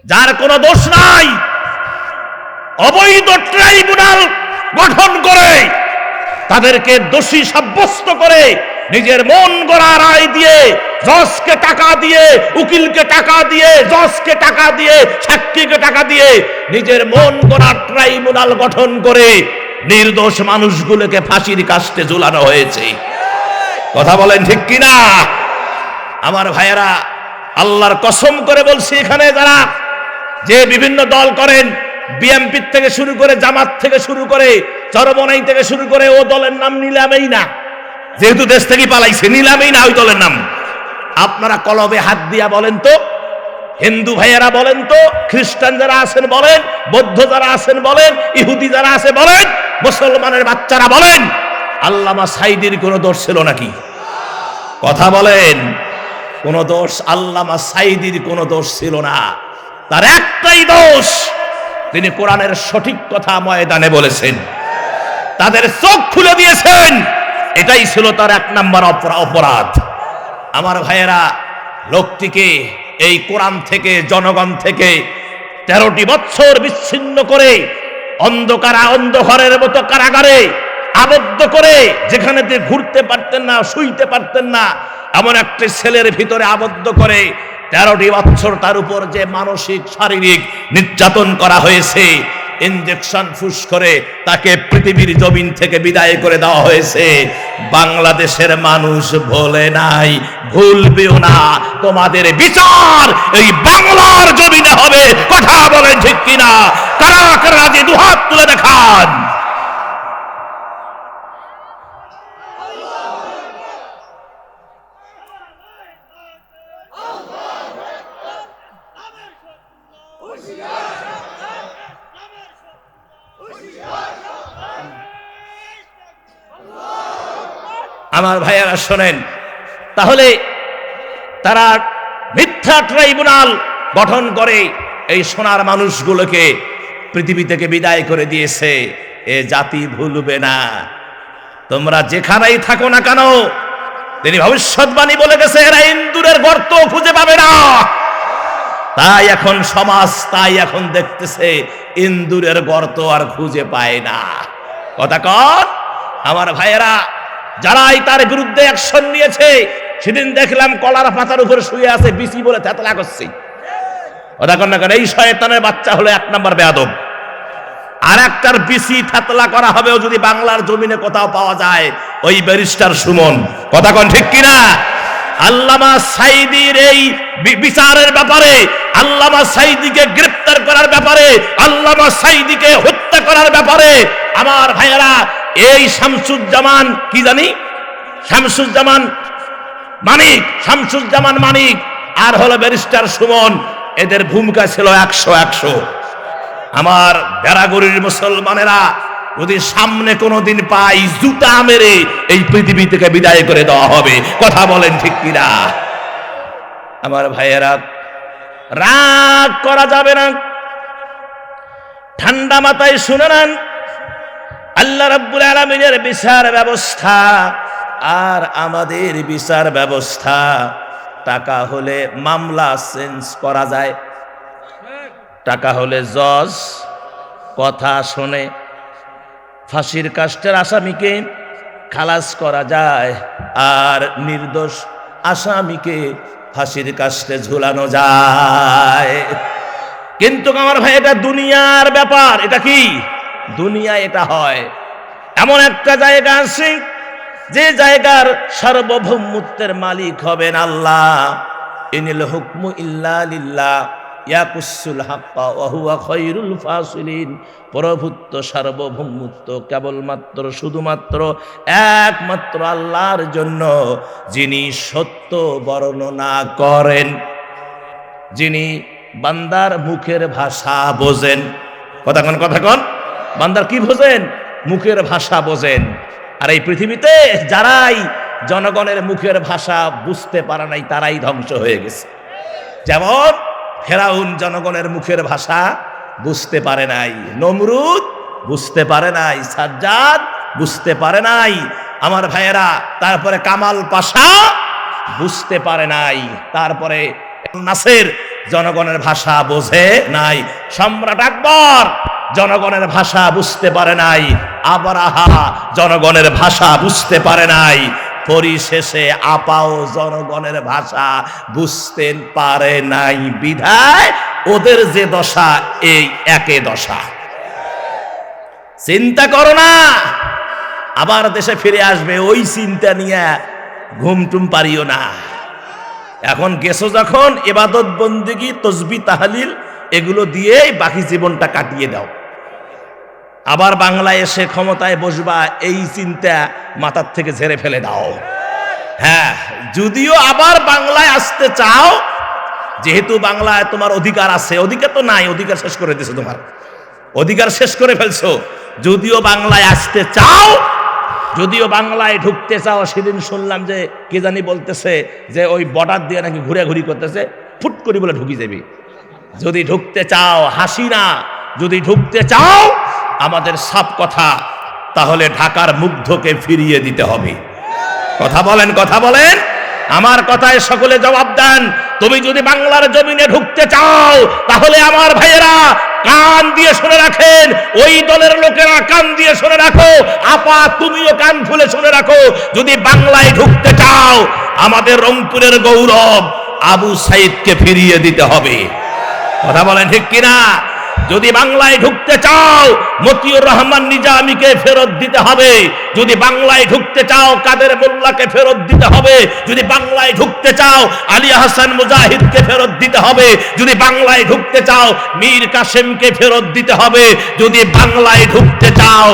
যার কোনো দোষ নাই, অবৈধ ট্রাইব্যুনাল গঠন করে তাদেরকে দোষী সাব্যস্ত করে নিজের মন গড়া রায় দিয়ে, জজকে টাকা দিয়ে, উকিলকে টাকা দিয়ে, জজকে টাকা দিয়ে, সাক্ষীকে টাকা দিয়ে নিজের মন গড়া ট্রাইব্যুনাল গঠন করে নির্দোষ মানুষগুলোকে ফাঁসির কাস্টে ঝুলানো হয়েছে। কথা বলেন ঠিক কিনা? আমার ভাইয়েরা, আল্লাহর কসম করে বলছি, এখানে যারা যে বিভিন্ন দল করেন, বিএনপি থেকে শুরু করে, জামাত থেকে শুরু করে, চরমনাই থেকে শুরু করে, ও দলের নাম নিলামেই না, যেহেতু দেশ থেকে পালাইছে, নিলামেই না ওই দলের নাম। আপনারা কলবে হাত দিয়া বলেন তো, হিন্দু ভাইয়েরা বলেন তো, খ্রিস্টান যারা আছেন বলেন, বৌদ্ধ যারা আছেন বলেন, ইহুদি যারা আছে বলেন, মুসলমানের বাচ্চারা বলেন, আল্লামা সাঈদীর কোনো দোষ ছিল নাকি? কথা বলেন। কোন দোষ আল্লামা সাঈদীর কোনো দোষ ছিল না। তার একটাই দোষ, তিনি কোরআনের সঠিক কথা ময়দানে বলেছেন, তাদের চোখ খুলে দিয়েছেন, এটাই ছিল তার এক নাম্বার অপরাধ। আমার ভাইয়েরা, লোকটিকে এই কোরআন থেকে, জনগণ থেকে 13টি বছর বিচ্ছিন্ন করে অন্ধকারের মতো কারাগারে আবদ্ধ করে, যেখানে তিনি ঘুরতে পারতেন না, শুইতে পারতেন না, এমন একটি সেলের ভিতরে আবদ্ধ করে 13টি বছর তার উপর যে মানসিক শারীরিক নির্যাতন করা হয়েছে, ইনজেকশন ফুস করে তাকে পৃথিবীর জমিন থেকে বিদায় করে দেওয়া হয়েছে। বাংলাদেশের মানুষ ভোলে নাই, ভুলবেও না। তোমাদের বিচার এই বাংলার জমিনে হবে। কথা বলেন ঠিক কিনা? কারা কারা রাজি দুহাত তুলে দেখান। আমার ভাইয়েরা শোনেন, তাহলে তারা মিথ্যা ট্রাইব্যুনাল গঠন করে এই সোনার মানুষগুলোকে পৃথিবী থেকে বিদায় করে দিয়েছে। এ জাতি ভুলবে না, তোমরা যেখানেই থাকো না কেন। তিনি ভবিষ্যৎবাণী বলে গেছে, এরা ইন্দুরের গর্ত খুঁজে পাবে না। তাই এখন সমাজ, তাই এখন দেখতেছে ইন্দুরের গর্ত আর খুঁজে পায় না। কথা কন আমার ভাইয়েরা, যারাই তার বিরুদ্ধে অ্যাকশন নিয়েছে, সেদিন দেখলাম কলার পাতার উপরে শুয়ে আছে, বিসি বলে থেতলা করছে। কথা কন না কেন? এই শয়তানের বাচ্চা হলো এক নাম্বার বেয়াদব। আর একটার বিসি থেতলা করা হবেও যদি বাংলার জমিনে কোথাও পাওয়া যায়, ওই ব্যারিস্টার সুমন। কথা কন ঠিক কিনা? আল্লামা সাঈদীর এই বিচারের ব্যাপারে, আল্লামা সাঈদীকে গ্রেফতার করার ব্যাপারে, আল্লামা সাঈদীকে হত্যা করার ব্যাপারে আমার ভাইয়েরা, এই শামসুজ্জামান, কি জানি, শামসুজ্জামান মানিক আর হলো ব্যারিস্টার সুমন, এদের ভূমিকা ছিল 100-100। আমার বেড়াগড়ির মুসলমানেরা যদি সামনে কোনোদিন পাই, জুতা মেরে এই পৃথিবী থেকে বিদায় করে দেওয়া হবে। কথা বলেন ঠিক কিনা? আমার ভাইয়েরা, রাগ করা যাবে না, ঠান্ডা মাথায় শুনে নেন। আল্লাহ রাব্বুল আলামিনের বিচার ব্যবস্থা আর আমাদের বিচার ব্যবস্থা, টাকা হলে মামলা চেঞ্জ করা যায়, টাকা হলে জজ কথা শুনে ফাঁসির কাস্টের আসামিকে খালাস করা যায়, আর নির্দোষ আসামিকে ফাঁসির কাস্টে ঝুলানো যায়। কিন্তু আমার ভাই, এটা দুনিয়ার ব্যাপার। এটা কি দুনিয়া? এটা হয় এমন একটা জায়গা আছে, যে জায়গার সার্বভৌমত্বের মালিক হবেন আল্লাহ। ইনিল হুকমু ইল্লা লিল্লাহ ইয়াকুসুল হাক্কা ওয়া হুয়া খায়রুল ফাসিলিন। প্রভুত্ব, সার্বভৌমত্ব কেবলমাত্র, শুধুমাত্র, একমাত্র আল্লাহর জন্য, যিনি সত্য বর্ণনা করেন, যিনি বান্দার মুখের ভাষা বোঝেন। কথা কন, বান্দার কি বোঝেন? মুখের ভাষা বোঝেন। আর এই পৃথিবীতে যারাই জনগণের মুখের ভাষা বুঝতে পারে নাই, তারাই ধ্বংস হয়ে গেছে। যেমন ফেরাউন জনগণের মুখের ভাষা বুঝতে পারে নাই, নমরুদ বুঝতে পারে নাই, সাজ্জাদ বুঝতে পারে নাই। আমার ভাইয়েরা, তারপরে কামাল পাশা বুঝতে পারে নাই, তারপরে নাসের জনগণের ভাষা বোঝে নাই। সম্রাট আকবর জনগণের ভাষা বুঝতে পারে নাই, আবরাহা জনগণের ভাষা বুঝতে পারে নাই, পরিশেষে আপাও জনগণের ভাষা বুঝতে পারে নাই, বিধায় ওদের যে দশা এই একই দশা। চিন্তা করো না, আবার দেশে ফিরে আসবে, ওই চিন্তা নিয়ে ঘুমটুম পারিও না। এখন গেছো যখন, ইবাদত বন্দেগী তসবিহ তাহলিল এগুলো দিয়ে বাকি জীবনটা কাটিয়ে দাও। আবার বাংলায় এসে ক্ষমতায় বসবা, এই চিন্তা মাথার থেকে ঝেড়ে ফেলে দাও। হ্যাঁ, যদিও আবার বাংলায় আসতে চাও, যেহেতু বাংলায় তোমার অধিকার আছে, অধিকার তো নাই, অধিকার শেষ করে দিয়েছো, তোমার অধিকার শেষ করে ফেলছো। যদিও বাংলায় আসতে চাও, যদিও বাংলায় ঢুকতে চাও, সেদিন শুনলাম যে কে জানি বলতেছে যে ওই বর্ডার দিয়ে নাকি ঘুরে করতেছে, ফুট করে বলে ঢুকি যাবি। যদি ঢুকতে চাও, হাসিনা যদি ঢুকতে চাও, আমাদের সব কথা, তাহলে ঢাকার মুগ্ধকে ফিরিয়ে দিতে হবে। কথা বলেন, কথা বলেন, আমার কথায় সকলে জবাব দেন। তুমি যদি বাংলার জমিনে ঢুকতে চাও, তাহলে আমার ভাইয়েরা কান দিয়ে শুনে রাখেন, ওই দলের লোকেরা কান দিয়ে শুনে রাখো, আপা তুমিও কান খুলে শুনে রাখো, যদি বাংলায় ঢুকতে চাও, আমাদের রংপুরের গৌরব আবু সাইদকে ফিরিয়ে দিতে হবে। কথা বলেন ঠিক কিনা? যদি বাংলায় ঢুকতে চাও, মতিউর রহমান নিজামীকে ফেরত দিতে হবে। যদি বাংলায় ঢুকতে চাও, কাদের মোল্লাকে ফেরত দিতে হবে। যদি বাংলায় ঢুকতে চাও, আলী হাসান মুজাহিদকে ফেরত দিতে হবে। যদি বাংলায় ঢুকতে চাও, মীর কাসেমকে ফেরত দিতে হবে। যদি বাংলায় ঢুকতে চাও,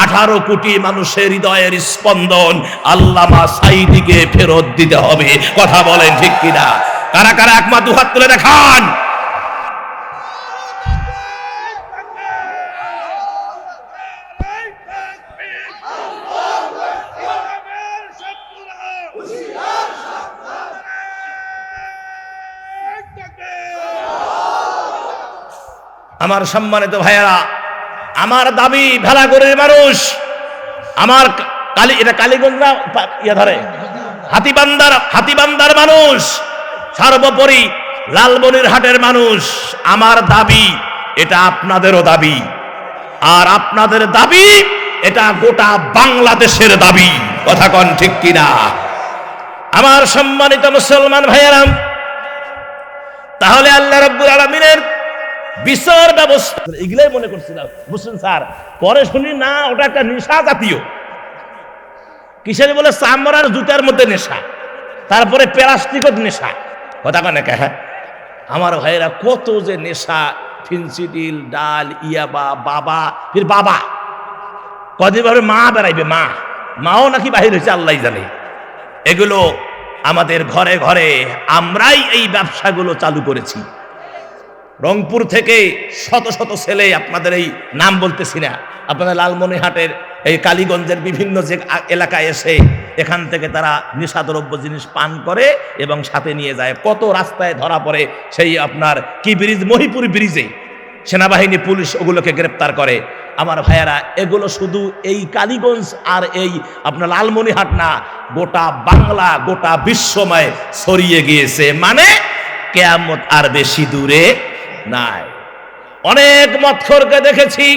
18 কোটি মানুষের হৃদয়ের স্পন্দন আল্লামা সাঈদীকে ফেরত দিতে হবে। কথা বলেন ঠিক কিনা? কারা কারা একমত দুহাত তুলে দেখান। আমার সম্মানিত ভাইয়েরা, আমার দাবি, ভেলাগড়ের মানুষ, আমার এটা কালীগঞ্জ না ইয়া ধরে হাতিবান্দার মানুষ, সর্বোপরি লালমনিরহাটের মানুষ, আমার দাবি এটা আপনাদেরও দাবি, আর আপনাদের দাবি এটা গোটা বাংলাদেশের দাবি। কথা কন ঠিক কিনা? আমার সম্মানিত মুসলমান ভাইয়েরা, তাহলে আল্লাহ রাব্বুল আলামিনের বিচার ব্যবস্থা এগুলাই মনে করছিলাম বুঝছেন স্যার, পরে শুনি না ওটা একটা নেশা জাতীয়, কিসের বলে চামড়ার জুতার মধ্যে নেশা, তারপরে প্লাস্টিকের নেশা। কথা কানে কে? হ্যাঁ, আমার ভাইয়েরা কত যে নেশা, ফিনসিডিল, ডাল, ইয়াবা, বাবা, ফির বাবা, কদিন ভাবে মা বেড়াইবে, মাও নাকি বাহির হয়েছে আল্লাহ জানে। এগুলো আমাদের ঘরে ঘরে আমরাই এই ব্যবসাগুলো চালু করেছি। রংপুর থেকে শত শত ছেলে, আপনাদের এই নাম বলতেছি না, আপনাদের লালমনিরহাটের এই কালীগঞ্জের বিভিন্ন যে এলাকায় এসে এখান থেকে তারা নেশাদ্রব্য জিনিস পান করে এবং সাথে নিয়ে যায়। কত রাস্তায় ধরা পড়ে, সেই আপনার কি ব্রিজ, মহিপুর ব্রিজে সেনাবাহিনী পুলিশ ওগুলোকে গ্রেপ্তার করে। আমার ভাইয়ারা, এগুলো শুধু এই কালীগঞ্জ আর এই আপনার লালমনিরহাট না, গোটা বাংলা, গোটা বিশ্বময় ছড়িয়ে গিয়েছে। মানে কিয়ামত আর বেশি দূরে নাই। অনেক মৎখরকে দেখেছি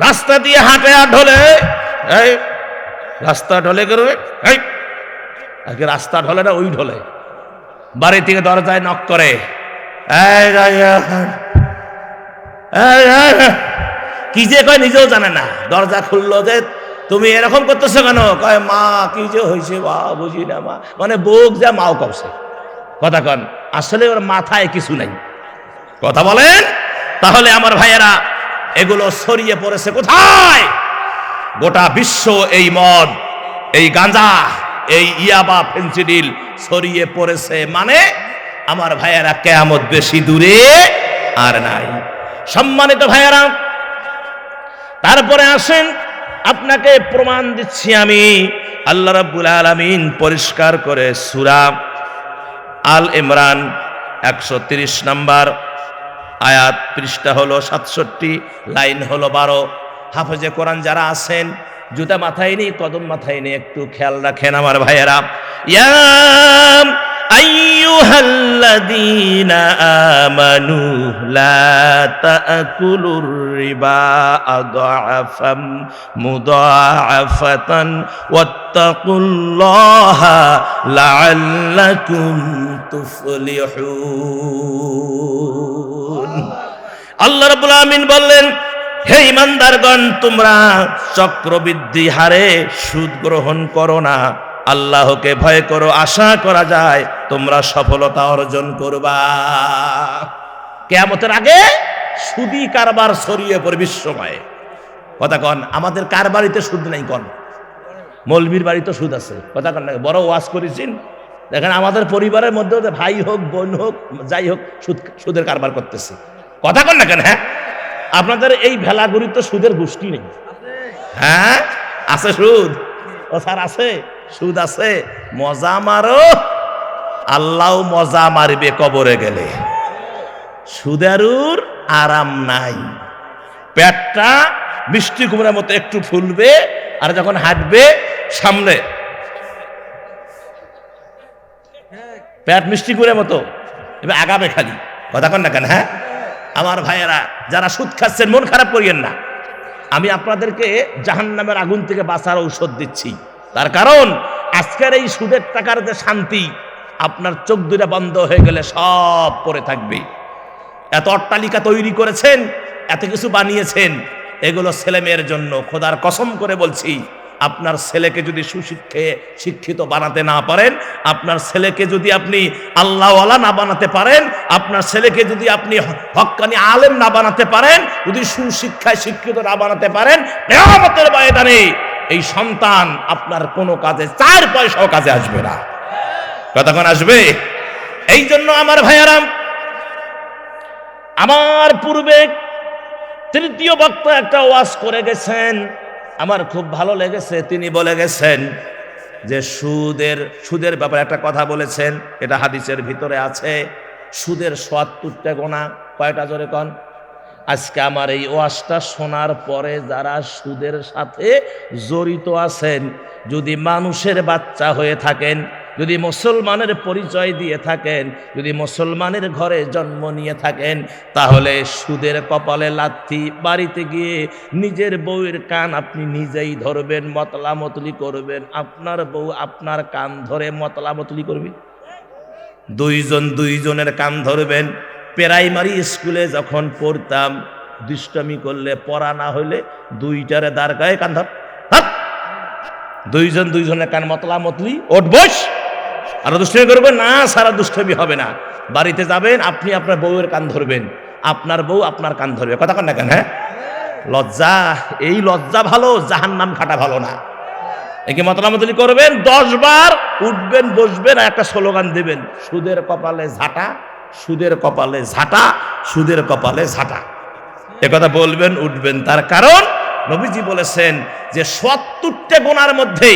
রাস্তা দিয়ে হাঁটে আর ঢলে, এই রাস্তা ঢলে করবে, এই আজকে রাস্তা ঢলে না, ওই ঢলে বাড়ি থেকে দরজায় নক করে, কি যে কয় নিজেও জানে না। দরজা খুললো যে তুমি এরকম করতেছো কেন? কয় মা কি যে হয়েছে বা বুঝি না মা, মানে বোক যা মাও কবছে। কথা কন, আসলে ওর মাথায় কিছু নাই। কথা বলেন। তাহলে আমার ভাইয়েরা, এগুলো ছড়িয়ে পড়েছে কোথায়? গোটা বিশ্ব এই মদ, এই গাঁজা, এই ইয়াবা, ফেন্সিডিল ছড়িয়ে পড়েছে। মানে আমার ভাইয়েরা, কিয়ামত বেশি দূরে আর নাই। সম্মানিত ভাইয়েরা, তারপরে আসেন, আপনাকে প্রমাণ দিচ্ছি আমি। আল্লাহ রাব্বুল আলামিন পরিষ্কার করে সূরা আল ইমরান 130 নম্বর আয়াত, পৃষ্ঠা হলো 67, লাইন হলো 12। হাফেজে কোরআন যারা আছেন, জুতা মাথায় নেই, কদম মাথায় নেই, একটু খেয়াল রাখেন আমার ভাইয়েরা। ইয়া আইয়ুহাল্লাযীনা আমানু লা তাকুলুর রিবা আদআফাম মুদাআফাতান ওয়াত্তাকুল্লাহা লাআল্লাকুম তুফলিহুন। আল্লাহ রাব্বুল আমিন বললেন, হে ঈমানদারগণ, তোমরা চক্রবৃদ্ধি হারে সুদ গ্রহণ করো না, আল্লাহকে ভয় করো, আশা করা যায় তোমরা সফলতা অর্জন করবা। কিয়ামতের আগে সুদি কারবার ছড়িয়ে পড়ে বিশ্বময়। কথা কন, আমাদের কার বাড়িতে সুদ নাই? কন, মৌলবীর বাড়িতে সুদ আছে। কথা কন না, বড় ওয়াজ করেছেন, দেখেন আমাদের পরিবারের মধ্যে ভাই হোক বোন হোক যাই হোক সুদের কারবার করতেছে। কথা কন না কেন? হ্যাঁ, আপনাদের এই ভেলাগুড়ি তো সুদের গোষ্ঠী নেই? হ্যাঁ আছে সুদ। ও স্যার আছে, সুদ আছে। মজা মারো, আল্লাহ মজা মারবে কবরে গেলে। সুদেরুর আরাম নাই। পেটটা মিষ্টি কুমড়ার মতো একটু ফুলবে, আর যখন হাঁটবে সামনে পেট মিষ্টি কুমড়ার মতো এবার আগাবে খালি। কথা কন না কেন? হ্যাঁ, আমার ভাইয়েরা যারা সুদ খাচ্ছেন মন খারাপ করিয়েন না। আমি আপনাদেরকে জাহান্নামের আগুন থেকে বাঁচার ঔষধ দিচ্ছি। তার কারণ আজকের এই সুদের টাকার যে শান্তি, আপনার চোখ দুটা বন্ধ হয়ে গেলে সব পড়ে থাকবে। এত অট্টালিকা তৈরি করেছেন, এত কিছু বানিয়েছেন, এগুলো ছেলে মেয়ের জন্য। খোদার কসম করে বলছি, আপনার ছেলেকে যদি শিক্ষিত বানাতে না পারেন, আপনার ছেলেকে যদি আপনি আল্লাহওয়ালা না বানাতে পারেন, আপনার ছেলেকে যদি আপনি হক্কানি আলেম না বানাতে পারেন, যদি সুশিক্ষায় শিক্ষিত না বানাতে পারেন, কিয়ামতের ময়দানে এই সন্তান আপনার কোনো কাজে 4 পয়সাও কাজে আসবে না। কতক্ষণ আসবে? এই জন্য আমার ভাইয়েরা, আমার পূর্বে তৃতীয় বক্তা একটা ওয়াজ করে গেছেন, আমার খুব ভালো লেগেছে। তিনি বলে গেছেন যে সুদের ব্যাপারে একটা কথা বলেছেন, এটা হাদিসের ভিতরে আছে। সুদের ৭০টা গোনা। কয়টা জোরে কন? আজকে আমার এই ওয়াজটা শোনার পরে যারা সুদের সাথে জড়িত আছেন, যদি মানুষের বাচ্চা হয়ে থাকেন, যদি মুসলমানের পরিচয় দিয়ে থাকেন, যদি মুসলমানের ঘরে জন্ম নিয়ে থাকেন, তাহলে সুদের কপালে লাথি, বাড়িতে গিয়ে নিজের বউয়ের কান আপনি নিজেই ধরবেন, মতলামতলি করবেন। আপনার বউ আপনার কান ধরে মতলামতলি করবে, দুইজনের কান ধরবেন। প্রাইমারি স্কুলে যখন পড়তাম, দুষ্টামি করলে পড়া না হইলে দুইটারে দাঁড় গায়ে কান ধর, দুইজনের কান মতলামতলি, ওঠ বস। আর দুষ্টামি করবেন না, সারা দুষ্টামি হবে না। বাড়িতে যাবেন, আপনি আপনার বউয়ের কান ধরবেন, আপনার বউ আপনার কান ধরবে। কথা কন না কেন? হ্যাঁ, লজ্জা। এই লজ্জা ভালো, জাহান্নাম খাটা ভালো না। একে মতলামতলি করবেন, 10 বার উঠবেন, বসবেন, আর একটা স্লোগান দেবেন, সুদের কপালে ঝাঁটা, সুদের কপালে ঝাঁটা, সুদের কপালে ঝাঁটা। একথা বলবেন, উঠবেন। তার কারণ নবীজি বলেছেন যে ৭০টা গুনার মধ্যে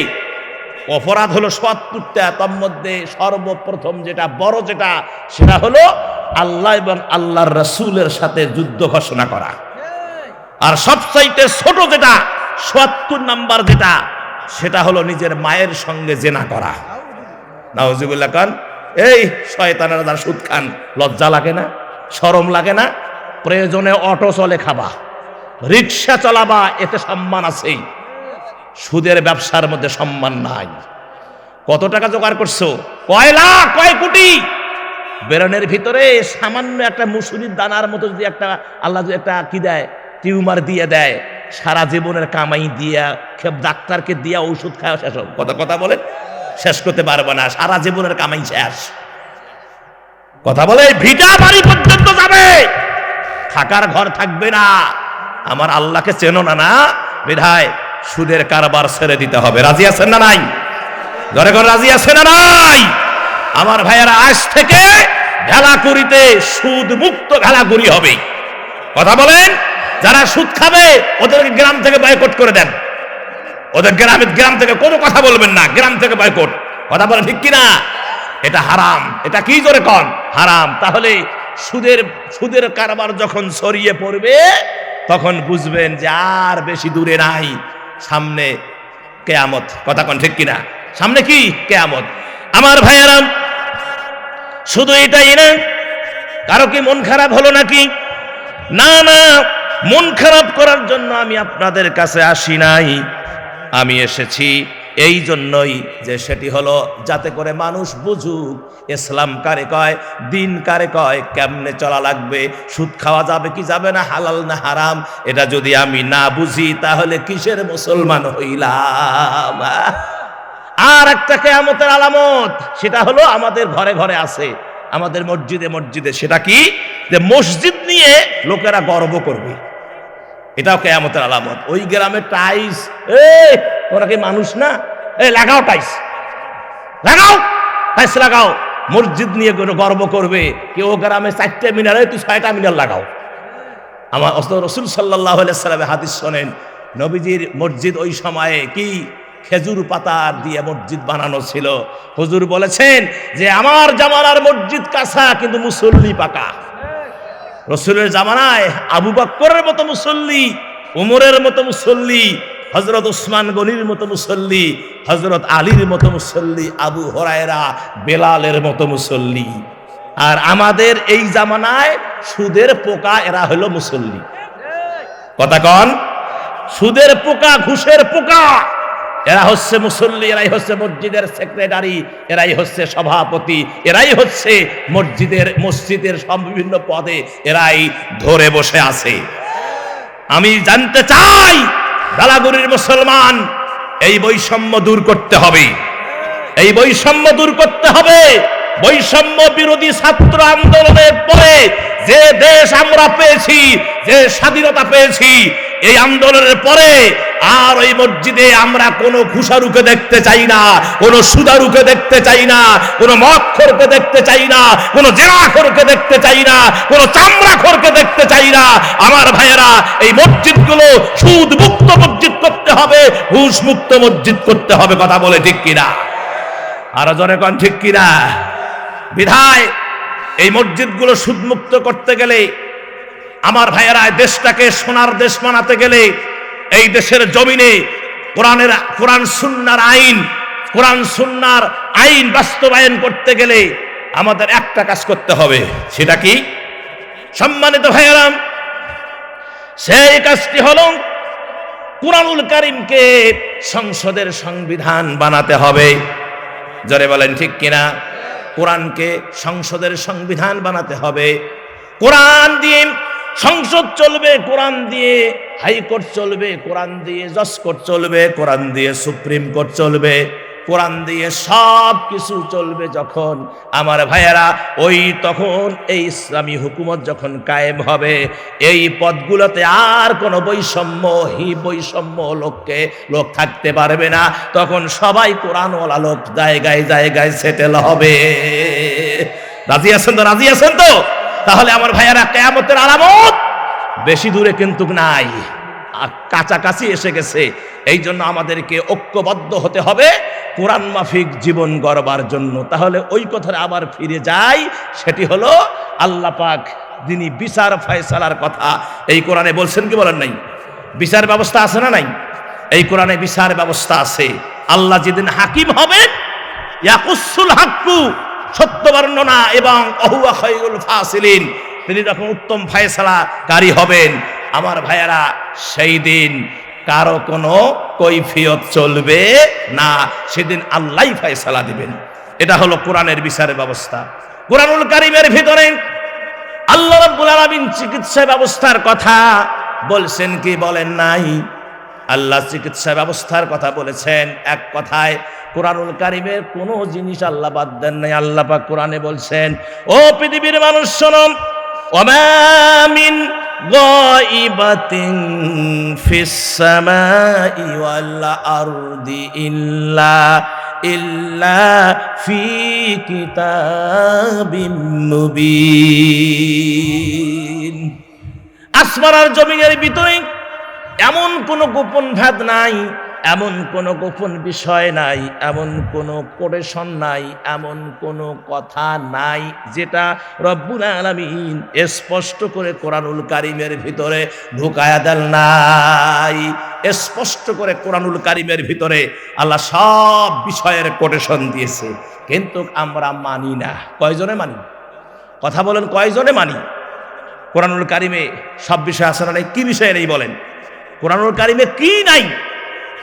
অপরাধ হলো ৭০টা। তার মধ্যে সর্বপ্রথম যেটা বড়, যেটা সেটা হলো আল্লাহ এবং আল্লাহর রাসূলের সাথে যুদ্ধ ঘোষণা করা। আর সবচাইতে ছোট যেটা, ৭০ নাম্বার যেটা, সেটা হলো নিজের মায়ের সঙ্গে জেনা করা। নাউজুবিল্লাহ খান। এই শয়তানের দ্বারা সুদ খান, লজ্জা লাগে না? শরম লাগে না? প্রয়োজনে অটো চলে খাবা, রিক্সা চালাবা, এতে সম্মান আছেই। সুদের ব্যবসার মধ্যে সম্মান নাই। কত টাকা জোগাড় করছো? কয় লাখ, কয় কোটি। বেরনের ভিতরে সামান্য একটা মুসুরির দানার মতো যদি একটা আল্লাহ যদি একটা কি দেয়, টিউমার দিয়ে দেয়, সারা জীবনের কামাই দিয়া ডাক্তারকে দিয়া ওষুধ খাওয়া শেষ। কথা বলেন, শেষ করতে পারবে না, সারা জীবনের কামাই শেষ। কথা বলে ভিটা বাড়ি পর্যন্ত যাবে, থাকার ঘর থাকবে না। আমার আল্লাহকে চেনো না, না বিধায় সুদের কারবার ছেড়ে দিতে হবে। রাজি আছেন না নাই? ঘরে ঘরে রাজি আছেন না নাই? আমার ভাইয়েরা, আজ থেকে ভেলাকুড়িতে সুদ মুক্ত ভেলাকুড়ি হবে। কথা বলেন, যারা সুদ খাবে ওদেরকে গ্রাম থেকে বয়কট করে দেন। ওদের গ্রাম থেকে কোনো কথা বলবেন না, গ্রাম থেকে বয়কট। কথা বলেন ঠিক কিনা? এটা হারাম। এটা কি জোরে কন? হারাম। তাহলে সুদের কারবার যখন ছড়িয়ে পড়বে, তখন বুঝবেন যে আর বেশি দূরে নাই, সামনে কিয়ামত। কথা কন ঠিক কিনা? সামনে কি? কিয়ামত। আমার ভাইয়েরা, শুধু এটাই না, কারো কি মন খারাপ হলো নাকি? না না, মন খারাপ করার জন্য আমি আপনাদের কাছে আসি নাই। আমি এসেছি এই জন্যই যে সেটি হলো যাতে করে মানুষ বুঝুক ইসলাম কারে কয়, দিন কারে কয়, কেমনে চলা লাগবে, সুদ খাওয়া যাবে কি যাবে না, হালাল না হারাম, এটা যদি আমি না বুঝি তাহলে কিসের মুসলমান হইলাম? আর একটা কিয়ামতের আলামত, সেটা হলো আমাদের ঘরে ঘরে আছে, আমাদের মসজিদে মসজিদে। সেটা কি? যে মসজিদ নিয়ে লোকেরা গর্ব করবে, এটাও কিয়ামতের আলামত। ওই গ্রামে টাইস, তোরা কি মানুষ না? লাগাও টাইস, লাগাও টাইস, লাগাও। মসজিদ নিয়ে গর্ব করবে কি ও গ্রামে 4টে মিনারে তুই 6টা মিনার লাগাও। আমার রাসূল সাল্লাল্লাহু আলাইহি সাল্লামের হাদিস শোনেন, নবীজির মসজিদ ওই সময়ে কি খেজুর পাতা দিয়ে মসজিদ বানানো ছিল। হুজুর বলেছেন যে আমার জামানার মসজিদ কাঁচা কিন্তু মুসল্লি পাকা। রসুলের জামানায় আবু বকরের মতো মুসল্লি, উমরের মতো মুসল্লি, হযরত উসমান গনির মতো মুসল্লি, হযরত আলীর মতো মুসল্লি, আবু হুরায়রা, বেলালের মতো মুসল্লি। আর আমাদের এই জামানায় সুদের পোকা, এরা হলো মুসল্লি। কথা কন, সুদের পোকা, ঘুষের পোকা, এরা হচ্ছে মুসল্লি, এরাই হচ্ছে মসজিদের সেক্রেটারি, এরাই হচ্ছে সভাপতি, এরাই হচ্ছে মসজিদের সব বিভিন্ন পদে এরাই ধরে বসে আছে। আমি জানতে চাই দালাগুড়ির মুসলমান, এই বৈষম্য দূর করতে হবে, এই বৈষম্য দূর করতে হবে। বৈষম্য বিরোধী ছাত্র আন্দোলনের পরে যে দেশ আমরা পেয়েছি, যে স্বাধীনতা পেয়েছি, এই আন্দোলনের পরে আর ওই মসজিদে আমরা কোনো ঘুষারুকে দেখতে চাই না, কোনো সুদারুকে দেখতে চাই না, কোনো মদখোরকে দেখতে চাই না, কোনো জেনাখোরকে দেখতে চাই না, কোনো চামড়াখোরকে দেখতে চাই না। আমার ভাইয়েরা, এই মসজিদগুলো সুদ মুক্ত মসজিদ করতে হবে, ঘুষ মুক্ত মসজিদ করতে হবে। কথা বলে ঠিক কিনা? আরো জনে কোন ঠিক কিনা? বিধায় এই মসজিদগুলো সুদ মুক্ত করতে গেলে, আমার ভাইয়েরা, দেশটাকে সোনার দেশ বানাতে গেলে, এই দেশের জমিনে কোরআন সুন্নাহর আইন, কোরআন সুন্নাহর আইন বাস্তবায়ন করতে গেলে আমাদের একটা কাজ করতে হবে। সেটা কি? সম্মানিত ভাইয়েরা, সেই কাজটি হলো কুরআনুল কারীমকে সংসদের সংবিধান বানাতে হবে। জোরে বলেন ঠিক কিনা? কোরআনকে সংসদের সংবিধান বানাতে হবে। কোরআন দিয়ে সংসদ চলবে, কোরআন দিয়ে হাইকোর্ট চলবে, কোরআন দিয়ে জজ কোর্ট চলবে, কোরআন দিয়ে সুপ্রিম কোর্ট চলবে, কোরআন দিয়ে সব কিছু চলবে। যখন আমার ভাইয়েরা, তখন এই ইসলামী হুকুমত যখন কায়েম হবে, এই পদগুলোতে আর কোনো বৈষম্য লোক থাকতে পারবে না। তখন সবাই কোরআনওয়ালা লোক জায়গায় জায়গায় সেটেল হবে। রাজি আছেন তো? রাজি আছেন তো? তাহলে আমার ভাইয়েরা, কিয়ামতের আলামত বেশি দূরে কিন্তু নাই, কাছাকাছি এসে গেছে। এই জন্য আমাদেরকে ঐক্যবদ্ধ হতে হবে কোরআন মাফিক জীবন গড়বার জন্য। তাহলে ওই কথাটা আবার ফিরে যাই, সেটি হলো আল্লাহ পাক যিনি বিচার ফয়সালার কথা এই কোরআনে বলছেন, কি বলেন নাই? বিচার ব্যবস্থা আছে না নাই? এই কোরআনে বিচার ব্যবস্থা আছে। আল্লাহ যেদিন হাকিম হবেন, ইয়াকুসুল হাক্কু, সত্য বর্ণনা, এবং অহুয়া খায়রুল ফাসিলিন, তিনি যখন উত্তম ফয়সালাকারী হবেন, আমার ভাইয়েরা, সেই দিন কারো কোনো কৈফিয়ত চলবে না, সেদিন আল্লাহই ফয়সালা দিবেন। এটা হলো কোরআনের বিচারের ব্যবস্থা। কোরআনুল কারীমের ভিতরে আল্লাহ রাব্বুল আলামিন চিকিৎসা ব্যবস্থার কথা বলছেন কি বলেন নাই? আল্লাহ চিকিৎসা ব্যবস্থার কথা বলেছেন। এক কথায় কোরআনুল কারীমের কোনো জিনিস আল্লাহ বাদ দেন নাই। আল্লাহ পাক কোরআনে বলছেন, ও পৃথিবীর মানুষ শোনো, ওমা মিন গায়িবাতিন ফিস সামাই ওয়াল আরদি ইল্লা ফি কিতাবিম মুবিন। আসমান আর জমিনের ভিতরে এমন কোন গোপন ভেদ নাই, এমন কোনো গোপন বিষয় নাই, এমন কোনো কোটেশন নাই, এমন কোনো কথা নাই যেটা রব্বুল আলামিন স্পষ্ট করে কোরআনুল কারীমের ভিতরে ঢুকায়া দেন নাই। স্পষ্ট করে কোরআনুল কারীমের ভিতরে আল্লাহ সব বিষয়ের কোটেশন দিয়েছে, কিন্তু আমরা মানি না। কয়জনে মানি? কথা বলেন, কয়জনে মানি? কোরআনুল কারীমে সব বিষয় আছে না নাই? কি বিষয় নেই বলেন? কোরআনুল কারীমে কি নাই?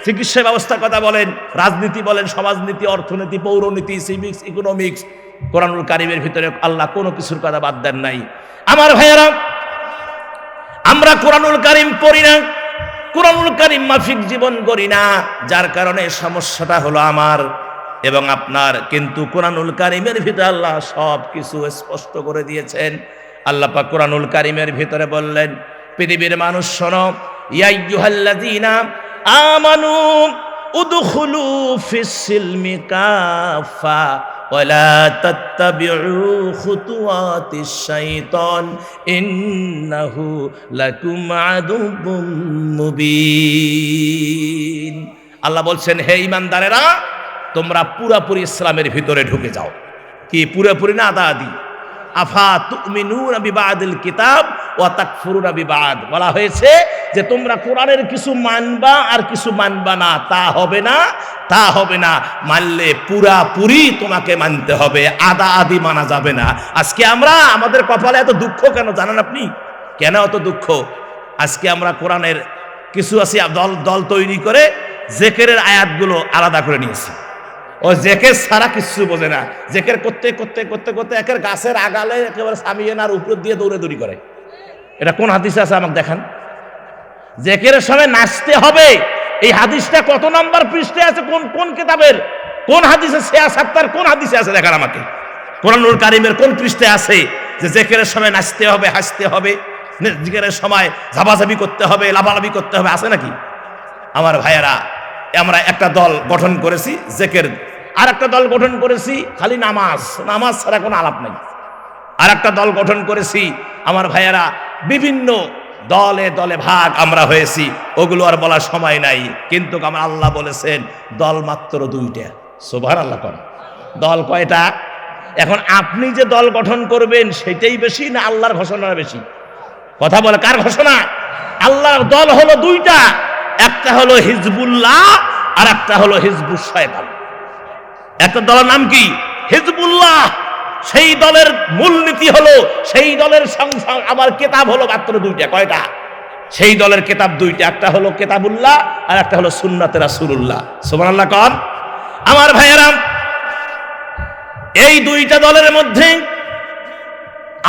চিকিৎসা ব্যবস্থার কথা বলেন, রাজনীতি বলেন, সমাজনীতি, অর্থনীতি, পৌরনীতি, সিভিক্স, ইকোনমিক্স, কোরআনুল কারীমের ভিতরে আল্লাহ কোনো কিছুর কথা বাদ দেন নাই। আমার ভাইয়েরা, আমরা কোরআনুল কারীম পড়ি না, কোরআনুল কারীম মাফিক জীবন করি না, যার কারণে সমস্যাটা হলো আমার এবং আপনার। কিন্তু কোরআনুল কারীমের ভিতরে আল্লাহ সব কিছু স্পষ্ট করে দিয়েছেন। আল্লাহ পাক কোরআনুল কারীমের ভিতরে বললেন, পৃথিবীর মানুষ শোনো, ইয়া আইয়ুহাল্লাযীনা আমানু উদখুলু ফিস-সিলমি কাফা ওয়ালা তাত্তাবিউ খুতুওয়াতিশ শাইতান ইন্নাহু লাকুম আদুউম মুবিন। আল্লাহ বলছেন, হে ঈমানদারেরা, তোমরা পুরাপুরি ইসলামের ভিতরে ঢুকে যাও। কি পুরাপুরি না আদা আদি? আফা তুমিনুনা বিবাদিল কিতাব ওয়া তাকফুরুনা বিবাদ। বলা হয়েছে যে তোমরা কোরআনের কিছু মানবা আর কিছু মানবা না, তা হবে না, তা হবে না। মানলে পুরাপুরি তোমাকে মানতে হবে, আদা আদি মানা যাবে না। আজকে আমরা, আমাদের কপালে এত দুঃখ কেন জানেন আপনি? কেন এত দুঃখ? আজকে আমরা কোরআনের কিছু আছে দল দল তৈরি করে জেকেরের আয়াতগুলো আলাদা করে নিয়েছি। ও জেকের ছাড়া কিছু বোঝে না। জেকের করতে করতে করতে করতে একের গাছের আগালে একেবারে সামিয়ানার উপর দিয়ে দৌড়ে করে। এটা কোন হাদিসে আছে আমাকে দেখান। জেকেরের সময় নাচতে হবে, এই হাদিসটা কত নাম্বার পৃষ্ঠে আছে? কোন কোন কিতাবের কোন হাদিসে? শেয়া সাত্তার কোন হাদিসে আছে দেখান আমাকে। কোরআনুল কারীমের কোন পৃষ্ঠে আছে যে জেকেরের সময় নাচতে হবে, হাসতে হবে, জিকিরের সময় ঝাবাঝাবি করতে হবে, লাফালাফি করতে হবে? আছে নাকি? আমার ভাইয়েরা, আমরা একটা দল গঠন করেছি জেকের, আর একটা দল গঠন করেছি খালি নামাজ, নামাজ ছাড়া কোনো আলাপ নাই। আর একটা দল গঠন করেছি আমার ভাইয়েরা, বিভিন্ন দলে দলে ভাগ আমরা হয়েছি, ওগুলো আর বলার সময় নাই। কিন্তু আমার আল্লাহ বলেছেন দল মাত্র দুইটা। সুবহানাল্লাহ। কোন দল? কয়টা? এখন আপনি যে দল গঠন করবেন সেটাই বেশি না আল্লাহর ঘোষণা বেশি? কথা বলে, কার ঘোষণা? আল্লাহর দল হলো দুইটা, একটা হলো হিজবুল্লাহ আর একটা হলো হিজবুশ শয়তান। একটা দলের নাম কি? হিজবুল্লাহ। সেই দলের মূলনীতি হলো, সেই দলের আমার কিতাব হলো মাত্র দুইটা। কয়টা? সেই দলের কিতাব দুইটা, একটা হলো কিতাবুল্লাহ আর একটা হলো সুন্নাতে রাসূলুল্লাহ। সুবহানাল্লাহ। কোন? আমার ভাইয়েরা, এই দুইটা দলের মধ্যে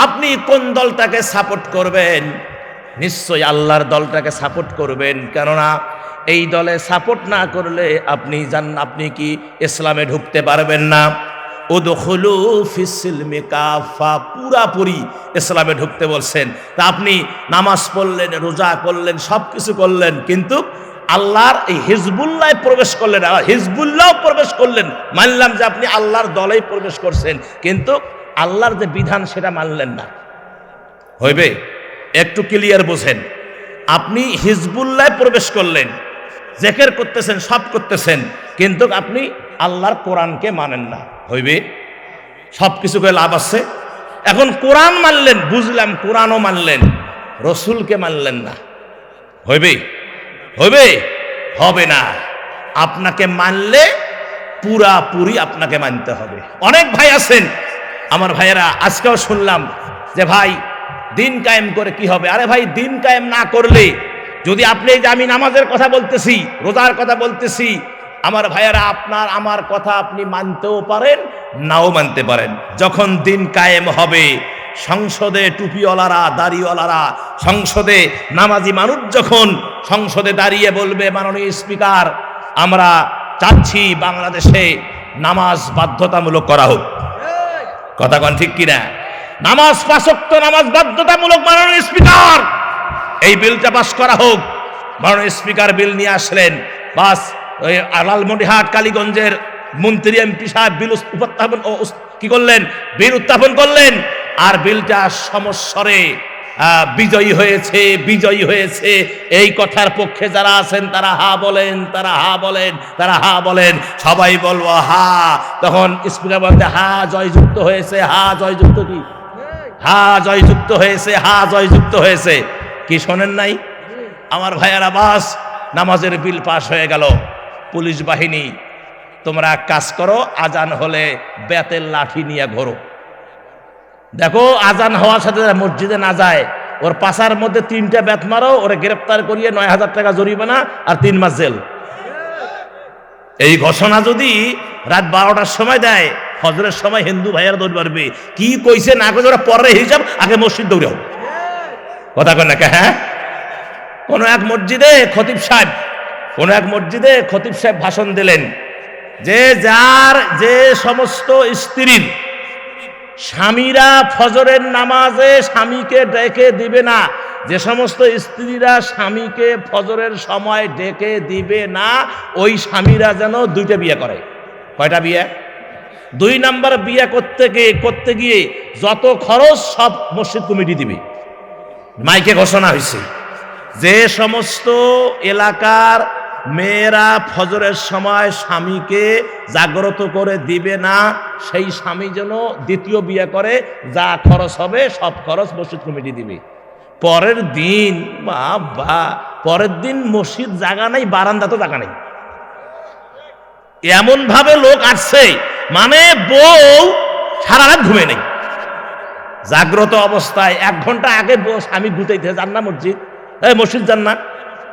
আপনি কোন দলটাকে সাপোর্ট করবেন? নিশ্চয়ই আল্লাহর দলটাকে সাপোর্ট করবেন, কেননা এই দলে সাপোর্ট না করলে আপনি কি ইসলামে ঢুকতে পারবেন না। উদখুলু ফিস-সিলমি কাফা, পুরাপুরি ইসলামে ঢুকতে বলছেন। তা আপনি নামাজ পড়লেন, রোজা করলেন, সব কিছু করলেন, কিন্তু আল্লাহর এই হিজবুল্লাহ প্রবেশ করলেন, হিজবুল্লাহ প্রবেশ করলেন, মানলাম যে আপনি আল্লাহর দলেই প্রবেশ করছেন, কিন্তু আল্লাহর যে বিধান সেটা মানলেন না। হইবে? একটু ক্লিয়ার বোঝেন। আপনি হিজবুল্লাহ প্রবেশ করলেন, জিকির করতেছেন, সব করতেছেন, কিন্তু আপনি আল্লাহর কোরআনকে মানেন না। হইবে? সব কিছু করে লাভ আছে? এখন কোরআন মানলেন, বুঝলাম, কোরআনও মানলেন, রসুলকে মানলেন না। হইবে? হইবে? হবে না। আপনাকে মানলে পুরাপুরি আপনাকে মানতে হবে। অনেক ভাই আছেন আমার ভাইয়েরা, আজকেও শুনলাম যে ভাই দিন কায়েম করে কি হবে? আরে ভাই, দিন কায়েম না করলে, যদি আপনি, যে আমি নামাজের কথা বলতেছি, রোজার কথা বলতেছি, আমার ভাইয়েরা, আপনার আমার কথা আপনি মানতেও পারেন, নাও মানতে পারেন। যখন দিন কায়েম হবে, সংসদে টুপিওয়ালারা, দাড়িওয়ালারা, সংসদে নামাজি মানুষ যখন সংসদে দাঁড়িয়ে বলবে, মাননীয় স্পিকার, আমরা চাচ্ছি বাংলাদেশে নামাজ বাধ্যতামূলক করা হোক। কথা কোন ঠিক কিনা? নামাজ ৫ ওয়াক্ত নামাজ বাধ্যতামূলক, মাননীয় স্পিকার এই বিলটা পাস করা হোক। মাননীয় স্পিকার বিল নিয়ে আসলেন, বাস ওই লালমনিরহাট কালীগঞ্জের মন্ত্রী এমপি সাহেব বিল উত্থাপন কি করলেন? বিল উত্থাপন করলেন, আর বিলটা সমস্বরে বিজয়ী হয়েছে, বিজয়ী হয়েছে, এই কথার পক্ষে যারা আছেন তারা হা বলেন, তারা হা বলেন, তারা হা বলেন। সবাই বলবো হা। তখন স্পিকার বলতে হা জয়যুক্ত হয়েছে, হা জয়যুক্ত কি, হা জয়যুক্ত হয়েছে, হা জয়যুক্ত হয়েছে। কি শোনেন নাই? আমার ভাইয়ারা, বাস নামাজের বিল পাশ হয়ে গেল। পুলিশ বাহিনী, তোমরা কাজ করো, আজান হলে বেতের লাঠি নিয়ে ঘোরো। দেখো আজান হওয়ার সাথে মসজিদে না যায়, ওর পাশার মধ্যে 3টা বেত মারো, ওরে গ্রেপ্তার করিয়ে 9,000 টাকা জরিমানা আর 3 মাস জেল। এই ঘোষণা যদি রাত 12টার সময় দেয়, ফজরের সময় হিন্দু ভাইয়ারা দৌড় মারবে। কি কইছে না কইছে ওরা পরে হিসাব, আগে মসজিদ দৌড়াও। কথা কয় না? হ্যাঁ, কোন এক মসজিদে খতিব সাহেব ভাষণ দিলেন যে যে সমস্ত স্ত্রীর স্বামীরা ফজরের নামাজে স্বামীকে ডেকে দিবে না, যে সমস্ত স্ত্রীরা স্বামীকে ফজরের সময় ডেকে দিবে না, ওই স্বামীরা যেন 2টা বিয়ে করে। কয়টা বিয়ে? 2 নাম্বার বিয়ে করতে গিয়ে যত খরচ সব মসজিদ কমিটি দিবে। মাইকে ঘোষণা হয়েছে, যে সমস্ত এলাকার মেয়েরা ফজরের সময় স্বামীকে জাগ্রত করে দিবে না, সেই স্বামী যেন 2য় বিয়ে করে, যা খরচ হবে সব খরচ মসজিদ কমিটি দিবে। পরের দিন মসজিদ জায়গা নাই, বারান্দা তো জায়গা নেই। এমন ভাবে লোক আসছে, মানে বউ সারা রাত ঘুমে নেই, জাগ্রত অবস্থায় 1 ঘন্টা আগে স্বামী গুতাইতে যান না মসজিদ, মসজিদ যান না,